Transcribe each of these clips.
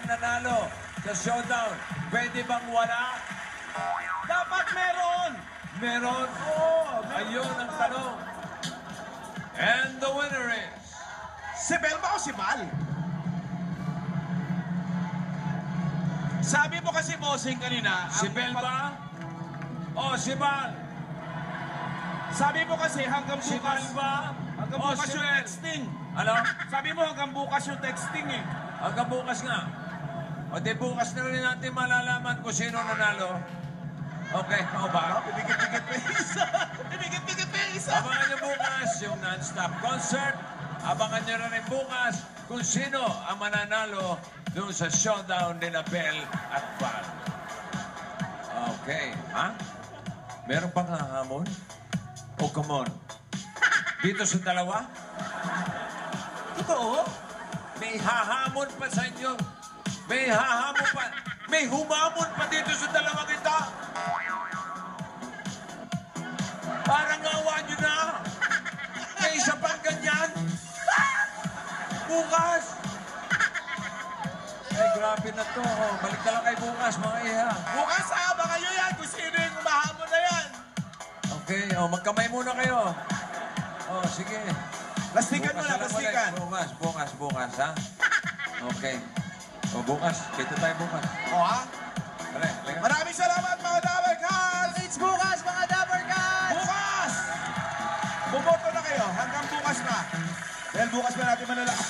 ang nanalo sa showdown. Pwede bang wala? Dapat meron! Meron? Oo! Ayun ang tanong. And the winner is... Si Bel ba o si Bal? Sabi mo kasi, bossing, kanina... Si Bel ba? O si Bal? Sabi mo kasi hanggang Si Bal bukas... ba? Hanggang O bukas si yung Bel? texting. Ano? Sabi mo hanggang bukas yung texting eh. Hanggang bukas nga. O di bukas na rin natin malalaman kung sino nanalo. Okay, o ba? Pibigit-pigit pa isa. Pibigit-pigit pa isa. Abangan nyo bukas yung non-stop concert. Abangan nyo rin bukas kung sino ang mananalo doon sa showdown ni Bel at Bal. Okay, ha? Meron pang hahamon? Oh, come on. Dito sa dalawa? Totoo? May hahamon pa sa inyo. May hahamon pa. May humamon pa dito sa dalawang ito. Parang awa nyo na. May isa pang ganyan. Bukas. Ay, grabe na to. Oh, balik na lang kay bukas, mga iha. Bukas baka kayo yan kung sino yung umahamon na yan. Okay, oh, magkamay muna kayo. Oh, sige. Plastikan mo Bukas na, lang plastikan. ulit. Bukas, ha? Okay. O, bukas. Kita tayo bukas. O ha? Halika. Maraming salamat mga Dabber Cats! It's bukas, mga Dabber Cats! Bukas! Bumoto na kayo hanggang bukas na. Dahil bukas pa natin malalaman.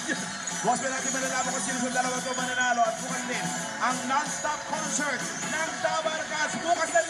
Bukas pa natin malalaman kung sino sa dalawa ito mananalo. At bukas din ang non-stop concert ng Dabber Cats. Bukas na